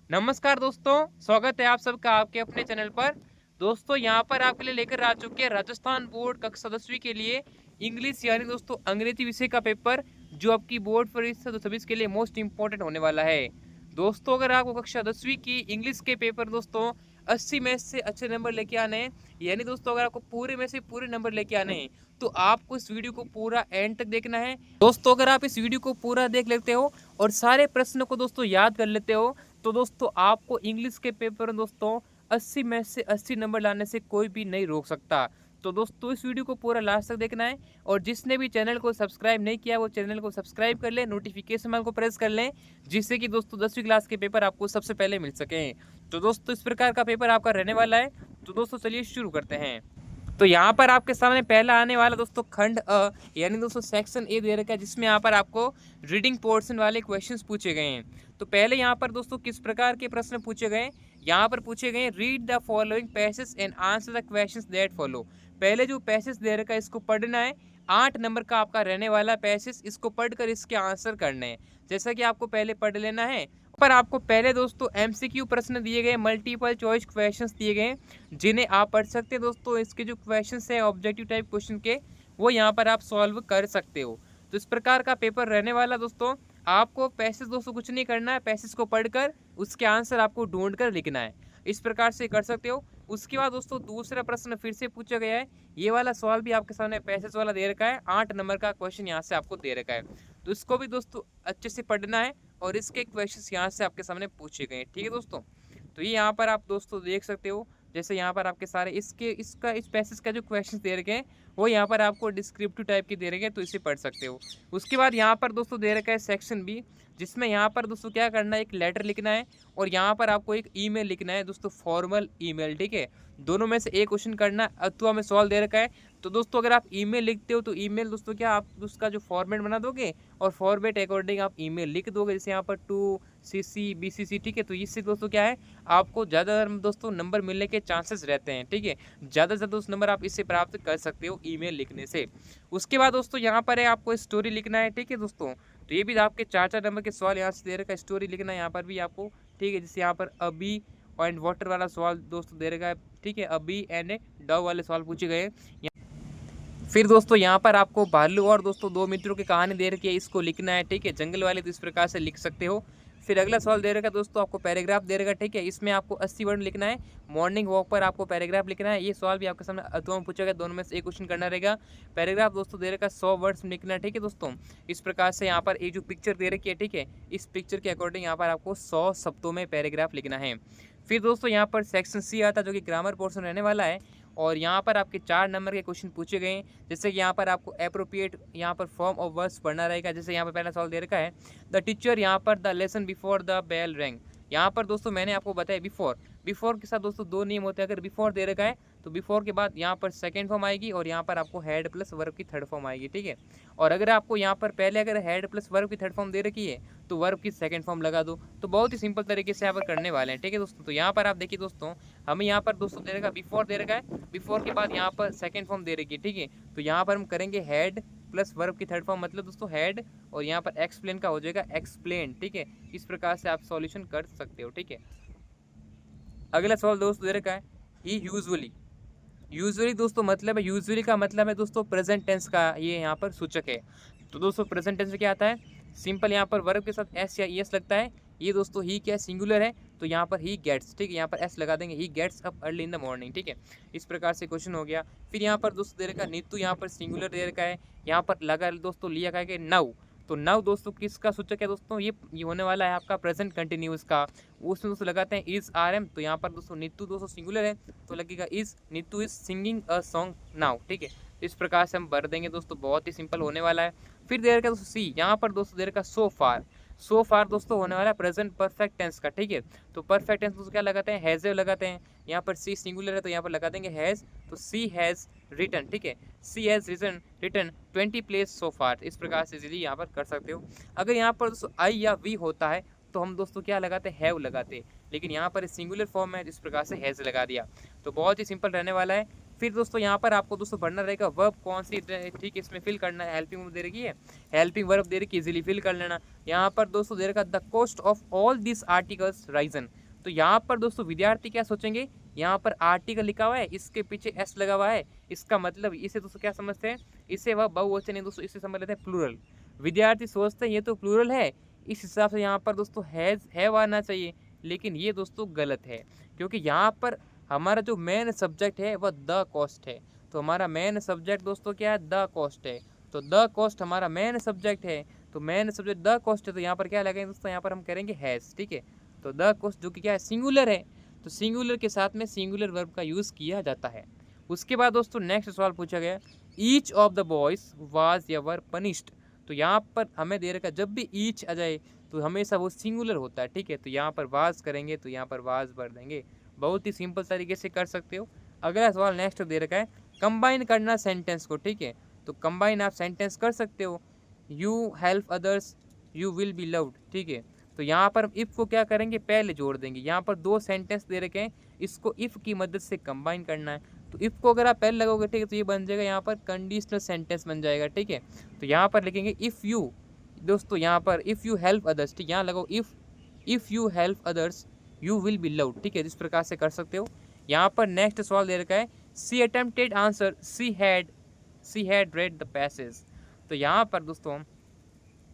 नमस्कार दोस्तों, स्वागत है आप सबका आपके अपने चैनल पर। दोस्तों यहाँ पर आपके लिए लेकर आ चुके हैं राजस्थान बोर्ड कक्षा 10वीं के लिए इंग्लिश यानी दोस्तों अंग्रेजी विषय का पेपर, जो आपकी बोर्ड परीक्षा 2026 के लिए मोस्ट इंपॉर्टेंट होने वाला है। दोस्तों अगर आपको कक्षा 10वीं की इंग्लिश के पेपर दोस्तों 80 में से अच्छे नंबर लेके आने हैं, यानी दोस्तों अगर आपको पूरे में से पूरे नंबर लेके आने हैं, तो आपको इस वीडियो को पूरा एंड तक देखना है। दोस्तों अगर आप इस वीडियो को पूरा देख लेते हो और सारे प्रश्न को दोस्तों याद कर लेते हो, तो दोस्तों आपको इंग्लिश के पेपर में दोस्तों 80 में से 80 नंबर लाने से कोई भी नहीं रोक सकता। तो दोस्तों इस वीडियो को पूरा लास्ट तक देखना है, और जिसने भी चैनल को सब्सक्राइब नहीं किया वो चैनल को सब्सक्राइब कर लें, नोटिफिकेशन बेल को प्रेस कर लें, जिससे कि दोस्तों 10वीं क्लास के पेपर आपको सबसे पहले मिल सकें। तो दोस्तों इस प्रकार का पेपर आपका रहने वाला है। तो दोस्तों चलिए शुरू करते हैं। तो यहाँ पर आपके सामने पहला आने वाला दोस्तों खंड अ यानी दोस्तों सेक्शन ए दे रखा है, जिसमें यहाँ पर आपको रीडिंग पोर्शन वाले क्वेश्चंस पूछे गए हैं। तो पहले यहाँ पर दोस्तों किस प्रकार के प्रश्न पूछे गए, यहाँ पर पूछे गए read the following passage and answer the questions that follow. पहले जो पैसेज दे रखा है इसको पढ़ना है। 8 नंबर का आपका रहने वाला पैसेज, इसको पढ़कर इसके आंसर करने हैं। जैसा कि आपको पहले पढ़ लेना है। पर आपको पहले दोस्तों एमसीक्यू प्रश्न दिए गए, मल्टीपल चॉइस क्वेश्चंस दिए गए, जिन्हें आप पढ़ सकते हैं। दोस्तों इसके जो क्वेश्चंस है ऑब्जेक्टिव टाइप क्वेश्चन के, वो यहाँ पर आप सॉल्व कर सकते हो। तो इस प्रकार का पेपर रहने वाला दोस्तों। आपको पैसेज दोस्तों कुछ नहीं करना है, पैसेज को पढ़कर उसके आंसर आपको ढूंढ कर लिखना है। इस प्रकार से कर सकते हो। उसके बाद दोस्तों दूसरा प्रश्न फिर से पूछा गया है। ये वाला सवाल भी आपके सामने पैसेज वाला दे रखा है, 8 नंबर का क्वेश्चन यहाँ से आपको दे रखा है। तो इसको भी दोस्तों अच्छे से पढ़ना है, और इसके क्वेश्चंस यहाँ से आपके सामने पूछे गए हैं। ठीक है दोस्तों, तो ये यहाँ पर आप दोस्तों देख सकते हो। जैसे यहाँ पर आपके सारे इस पैसेज का जो क्वेश्चंस दे रखे हैं, वो यहाँ पर आपको डिस्क्रिप्टिव टाइप के दे रखे हैं, तो इसे पढ़ सकते हो। उसके बाद यहाँ पर दोस्तों दे रखा है सेक्शन बी, जिसमें यहाँ पर दोस्तों क्या करना है, एक लेटर लिखना है, और यहाँ पर आपको एक ईमेल लिखना है दोस्तों, फॉर्मल ईमेल। ठीक है, दोनों में से एक क्वेश्चन करना है। अथवा में सवाल दे रखा है। तो दोस्तों अगर आप ईमेल लिखते हो, तो ईमेल दोस्तों क्या आप उसका जो फॉर्मेट बना दोगे, और फॉर्मेट अकॉर्डिंग आप ईमेल लिख दोगे। जैसे यहाँ पर 2cc BCC। ठीक है, तो इससे दोस्तों क्या है, आपको ज़्यादा दोस्तों नंबर मिलने के चांसेस रहते हैं। ठीक है, ज़्यादा से ज़्यादा उस नंबर आप इससे प्राप्त कर सकते हो ईमेल लिखने से। उसके बाद दोस्तों यहाँ पर है आपको स्टोरी लिखना है। ठीक है दोस्तों, तो ये भी आपके 4 नंबर के सवाल यहाँ से दे रखा है, स्टोरी लिखना है यहाँ पर भी आपको। ठीक है, जैसे यहाँ पर अभी एंड वाटर वाला सवाल दोस्तों दे रखा है। ठीक है, अभी एंड डव वाले सवाल पूछे गए हैं। फिर दोस्तों यहाँ पर आपको भालू और दोस्तों 2 मित्रों की कहानी दे रखी है, इसको लिखना है। ठीक है, जंगल वाले तो इस प्रकार से लिख सकते हो। फिर अगला सवाल दे रखा है दोस्तों, आपको पैराग्राफ दे रखा है। ठीक है, इसमें आपको 80 वर्ड लिखना है। मॉर्निंग वॉक पर आपको पैराग्राफ लिखना है। ये सवाल भी आपके सामने अथवा में पूछा गया, दोनों में से एक क्वेश्चन करना रहेगा। पैराग्राफ दोस्तों दे रखा है 100 वर्ड्स में लिखना है। ठीक है दोस्तों, इस प्रकार से यहाँ पर ये जो पिक्चर दे रखी है, ठीक है, इस पिक्चर के अकॉर्डिंग यहाँ पर आपको 100 शब्दों में पैराग्राफ लिखना है। फिर दोस्तों यहाँ पर सेक्शन सी आता है, जो कि ग्रामर पोर्शन रहने वाला है, और यहाँ पर आपके 4 नंबर के क्वेश्चन पूछे गए हैं। जैसे कि यहाँ पर आपको एप्रोप्रिएट यहाँ पर फॉर्म ऑफ वर्ड्स पढ़ना रहेगा। जैसे यहाँ पर पहला सवाल दे रखा है, द टीचर यहाँ पर the lesson before the bell rang. यहाँ पर दोस्तों मैंने आपको बताया बिफोर के साथ दोस्तों 2 नियम होते हैं। अगर बिफोर दे रखा है, तो बिफोर के बाद यहाँ पर सेकंड फॉर्म आएगी, और यहाँ पर आपको हेड प्लस वर्ब की थर्ड फॉर्म आएगी। ठीक है, और अगर आपको यहाँ पर पहले अगर हेड प्लस वर्ब की थर्ड फॉर्म दे रखी है, तो वर्ब की सेकंड फॉर्म लगा दो। तो बहुत ही सिंपल तरीके से यहाँ पर करने वाले हैं। ठीक है दोस्तों, तो यहाँ पर आप देखिए दोस्तों, हमें यहाँ पर दोस्तों दे रखा बिफोर दे रखा है, बिफोर के बाद यहाँ पर सेकंड फॉर्म दे रखी है। ठीक है, तो यहाँ पर हम करेंगे हेड प्लस वर्ब की थर्ड फॉर्म, मतलब दोस्तों हेड, और यहाँ पर एक्सप्लेन का हो जाएगा एक्सप्लेन। ठीक है, इस प्रकार से आप सॉल्यूशन कर सकते हो। ठीक है, अगला सवाल दोस्तों दे रखा है, ही यूजुअली दोस्तों मतलब है, यूजुअली का मतलब है दोस्तों प्रेजेंट टेंस का ये यहाँ पर सूचक है। तो दोस्तों प्रेजेंट टेंस में क्या आता है, सिंपल यहाँ पर वर्ब के साथ एस या ईएस लगता है। ये दोस्तों ही क्या सिंगुलर है, तो यहाँ पर ही गेट्स। ठीक है, यहाँ पर एस लगा देंगे, he gets up early in the morning. ठीक है, इस प्रकार से क्वेश्चन हो गया। फिर यहाँ पर दोस्तों दे रखा है नीतू, यहाँ पर सिंगुलर दे रखा है। यहाँ पर लगा दोस्तों लिया गया कि नाउ, तो नाउ दोस्तों किसका सूचक है दोस्तों, ये होने वाला है आपका प्रेजेंट कंटिन्यूस का। उसमें दोस्तों लगाते हैं इज आर एम, तो यहाँ पर दोस्तों नीतू दोस्तों सिंगुलर है, तो लगेगा is, Neetu is singing a song now. ठीक है, इस प्रकार से हम भर देंगे दोस्तों, बहुत ही सिंपल होने वाला है। फिर दे रखा है दोस्तों सी, यहाँ पर दोस्तों दे रखा सो फार दोस्तों होने वाला है प्रेजेंट परफेक्ट टेंस का। ठीक है, तो परफेक्ट टेंस दोस्तों क्या लगाते हैं, हैज लगाते हैं। यहाँ पर सी सिंगुलर है, तो यहाँ पर लगा देंगे हैज, तो सी हैज रिटन। ठीक है, she has written 20 place so far. इस प्रकार से इजीली यहाँ पर कर सकते हो। अगर यहाँ पर दोस्तों आई या वी होता है, तो हम दोस्तों क्या लगाते हैं, हैव लगाते, लेकिन यहाँ पर सिंगुलर फॉर्म है, इस प्रकार से हैज लगा दिया। तो बहुत ही सिंपल रहने वाला है। फिर दोस्तों यहाँ पर आपको दोस्तों पढ़ना रहेगा वर्ब कौन सी, ठीक है, इसमें फिल करना है। हेल्पिंग वर्ब दे रखी है, हेल्पिंग वर्ब दे रखी है, इजीली फिल कर लेना। यहाँ पर दोस्तों दे रखा the cost of all this articles Ryzen. तो यहाँ पर दोस्तों विद्यार्थी क्या सोचेंगे, यहाँ पर आर्टिकल लिखा हुआ है, इसके पीछे एस लगा हुआ है, इसका मतलब इसे दोस्तों क्या समझते हैं, इसे वह बहुवचन है दोस्तों, इसे समझ लेते हैं प्लूरल। विद्यार्थी सोचते हैं ये तो प्लूरल है, इस हिसाब से यहाँ पर दोस्तों हैव आना चाहिए, लेकिन ये दोस्तों गलत है, क्योंकि यहाँ पर हमारा जो मेन सब्जेक्ट है वह द कॉस्ट है। तो हमारा मेन सब्जेक्ट दोस्तों क्या है, द कॉस्ट है। तो द कॉस्ट हमारा मेन सब्जेक्ट है, तो मेन सब्जेक्ट द कॉस्ट है, तो यहाँ पर क्या लगेंगे दोस्तों, यहाँ पर हम करेंगे हैज़, ठीक है। तो द कॉस्ट जो कि क्या है, सिंगुलर है, तो सिंगुलर के साथ में सिंगुलर वर्ब का यूज़ किया जाता है। उसके बाद दोस्तों नेक्स्ट सवाल पूछा गया, each of the boys was ever punished. तो यहाँ पर हमें दे रखा जब भी ईच आ जाए तो हमेशा वो सिंगुलर होता है, ठीक है। तो यहाँ पर वाज करेंगे तो यहाँ पर वाज भर देंगे, बहुत ही सिंपल तरीके से कर सकते हो। अगला सवाल नेक्स्ट दे रखा है, कंबाइन करना सेंटेंस को, ठीक है। तो कंबाइन आप सेंटेंस कर सकते हो, you help others you will be loved, ठीक है। तो यहाँ पर हम इफ़ को क्या करेंगे, पहले जोड़ देंगे। यहाँ पर दो सेंटेंस दे रखे हैं, इसको इफ़ की मदद से कंबाइन करना है। तो इफ़ को अगर आप पहले लगोगे, ठीक है, तो ये बन जाएगा यहाँ पर कंडीशनल सेंटेंस बन जाएगा, ठीक है। तो यहाँ पर लिखेंगे इफ़ यू, दोस्तों यहाँ पर इफ़ यू हेल्प अदर्स, ठीक, यहाँ लगो if you help others you will be loved, ठीक है। इस प्रकार से कर सकते हो। यहाँ पर नेक्स्ट सवाल दे रखा है, she attempted answer she had read the passage. तो यहाँ पर दोस्तों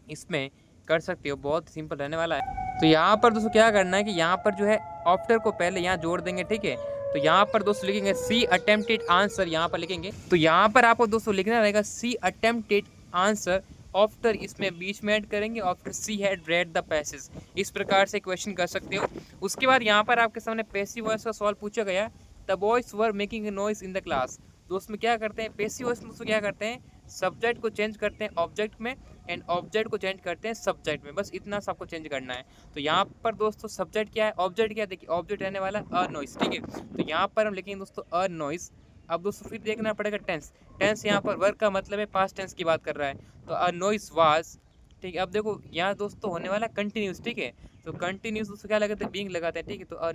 इसमें कर सकते हो, बहुत सिंपल रहने वाला है। तो यहाँ पर दोस्तों क्या करना है कि यहाँ पर जो है आफ्टर को पहले यहाँ जोड़ देंगे, ठीक है। तो यहाँ पर दोस्तों लिखेंगे सी अटेम्प्टेड आंसर, यहाँ पर लिखेंगे। तो यहाँ पर आपको दोस्तों लिखना रहेगा सी अटेम्प्टेड आंसर, आफ्टर इसमें बीच में ऐड करेंगे, after C had read the passage. इस प्रकार से क्वेश्चन कर सकते हो। उसके बाद यहाँ पर आपके सामने पैसिव वॉइस का सवाल पूछा गया, the boys were making a noise in the class. तो उसमें क्या करते हैं, पैसिव वॉइस में दोस्तों क्या करते हैं, सब्जेक्ट को चेंज करते हैं ऑब्जेक्ट में एंड ऑब्जेक्ट को चेंज करते हैं सब्जेक्ट में, बस इतना सबको चेंज करना है। तो यहाँ पर दोस्तों सब्जेक्ट क्या है, ऑब्जेक्ट क्या है, देखिए ऑब्जेक्ट रहने वाला अ नॉइस, ठीक है। तो यहाँ पर हम लिखेंगे दोस्तों अ नॉइस। अब दोस्तों फिर देखना पड़ेगा टेंस, टेंस यहाँ पर वर्क का मतलब है पास्ट टेंस की बात कर रहा है, तो अ नॉइस वाज, ठीक है। अब देखो यहाँ दोस्तों होने वाला कंटिन्यूस, ठीक है। तो कंटिन्यूस दोस्तों क्या लगाते हैं, बीइंग लगाते हैं, ठीक है। तो अ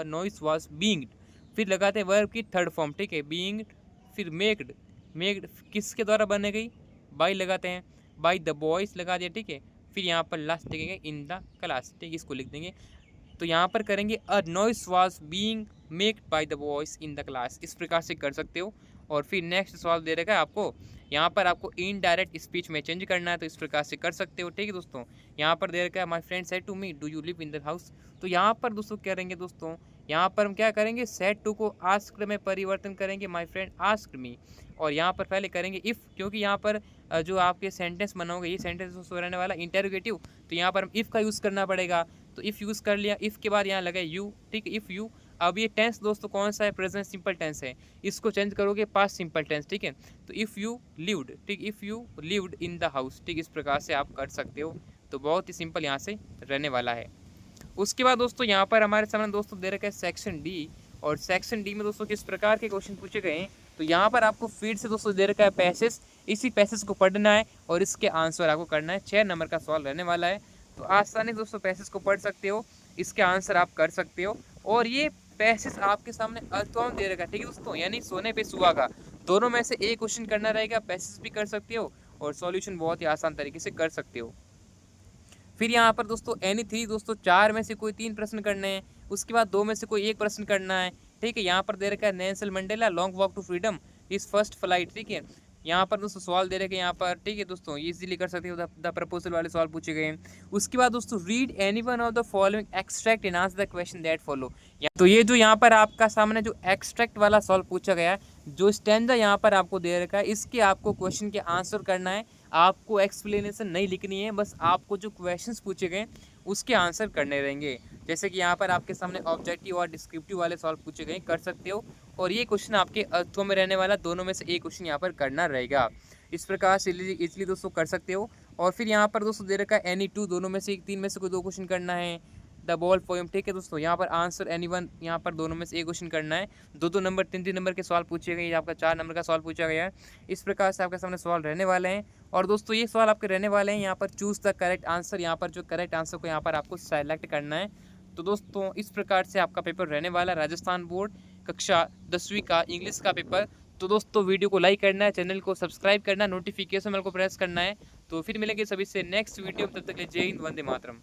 नॉइस वाज बीइंग, फिर लगाते हैं वर्ब की थर्ड फॉर्म, ठीक है, बीइंग, फिर मेक्ड किसके द्वारा बने गई, बाय लगाते हैं, बाय द बॉयज लगा दिया, ठीक है। फिर यहाँ पर लास्ट लिखेंगे इन द क्लास, ठीक है, इसको लिख देंगे। तो यहाँ पर करेंगे a noise was being maked by the boys in the class, इस प्रकार से कर सकते हो। और फिर नेक्स्ट सवाल दे रखा है आपको, यहाँ पर आपको इनडायरेक्ट स्पीच में चेंज करना है, तो इस प्रकार से कर सकते हो, ठीक है दोस्तों। यहाँ पर दे रखा है my friend said to me do you live in the house. तो यहाँ पर दोस्तों करेंगे दोस्तों, यहाँ पर हम क्या करेंगे, सेड टू को आस्क्ड में परिवर्तन करेंगे, माय फ्रेंड आस्क्ड मी। और यहाँ पर पहले करेंगे इफ़, क्योंकि यहाँ पर जो आपके सेंटेंस बनाओगे ये सेंटेंस दोस्तों रहने वाला इंटरोगेटिव, तो यहाँ पर हम इफ़ का यूज़ करना पड़ेगा। तो इफ़ यूज़ कर लिया, इफ़ के बाद यहाँ लगे यू, ठीक है, इफ़ यू। अब ये टेंस दोस्तों कौन सा है, प्रेजेंट सिंपल टेंस है, इसको चेंज करोगे पास्ट सिंपल टेंस, ठीक है। तो इफ़ यू लिव्ड, ठीक, if you lived in the house, ठीक, इस प्रकार से आप कर सकते हो। तो बहुत ही सिंपल यहाँ से रहने वाला है। उसके बाद दोस्तों यहाँ पर हमारे सामने दोस्तों दे रखा है सेक्शन डी, और सेक्शन डी में दोस्तों किस प्रकार के क्वेश्चन पूछे गए हैं। तो यहाँ पर आपको फिर से दोस्तों दे रखा है पैसेज, इसी पैसेज को पढ़ना है और इसके आंसर आपको करना है। 6 नंबर का सवाल रहने वाला है, तो आसानी से दोस्तों पैसेज को पढ़ सकते हो, इसके आंसर आप कर सकते हो। और ये पैसेज आपके सामने अर्थवॉर्म दे रखा है, ठीक है दोस्तों, यानी सोने पे सुहागा, दोनों में से एक क्वेश्चन करना रहेगा, पैसेज भी कर सकते हो और सॉल्यूशन बहुत ही आसान तरीके से कर सकते हो। फिर यहाँ पर दोस्तों एनी 3 दोस्तों 4 में से कोई 3 प्रश्न करने हैं, उसके बाद 2 में से कोई 1 प्रश्न करना है, ठीक है। यहाँ पर दे रखा है Nelson Mandela long walk to freedom is first flight, ठीक है। यहाँ पर दोस्तों सवाल दे रखे हैं यहाँ पर, ठीक है दोस्तों, इजीली कर सकते हो, द प्रपोजल वाले सवाल पूछे गए हैं। उसके बाद दोस्तों read any one of the following extract and answer the question that follow. तो ये जो यहाँ पर आपका सामने जो एक्सट्रैक्ट वाला सवाल पूछा गया है, जो स्टैंजा यहाँ पर आपको दे रखा है, इसके आपको क्वेश्चन के आंसर करना है, आपको एक्सप्लेनेशन नहीं लिखनी है, बस आपको जो क्वेश्चंस पूछे गए उसके आंसर करने रहेंगे। जैसे कि यहाँ पर आपके सामने ऑब्जेक्टिव और डिस्क्रिप्टिव वाले सवाल पूछे गए, कर सकते हो। और ये क्वेश्चन आपके अर्थों में रहने वाला, दोनों में से एक क्वेश्चन यहाँ पर करना रहेगा। इस प्रकार से इजली दोस्तों कर सकते हो। और फिर यहाँ पर दोस्तों दे रखा है एनी 2, दोनों में से 3 में से कोई 2 क्वेश्चन करना है। द बॉल पोएम, ठीक है दोस्तों, यहाँ पर आंसर एनी वन, यहाँ पर दोनों में से एक क्वेश्चन करना है। 2-2 नंबर 3-3 नंबर के सवाल पूछे गए, आपका 4 नंबर का सवाल पूछा गया है। इस प्रकार से आपके सामने सवाल रहने वाले हैं। और दोस्तों ये सवाल आपके रहने वाले हैं, यहाँ पर चूज़ द करेक्ट आंसर, यहाँ पर जो करेक्ट आंसर को यहाँ पर आपको सेलेक्ट करना है। तो दोस्तों इस प्रकार से आपका पेपर रहने वाला है। राजस्थान बोर्ड कक्षा 10वीं का इंग्लिश का पेपर। तो दोस्तों वीडियो को लाइक करना है, चैनल को सब्सक्राइब करना है, नोटिफिकेशन बेल को प्रेस करना है। तो फिर मिलेंगे सभी से नेक्स्ट वीडियो में, तब तक के लिए जय हिंद, वंदे मातरम।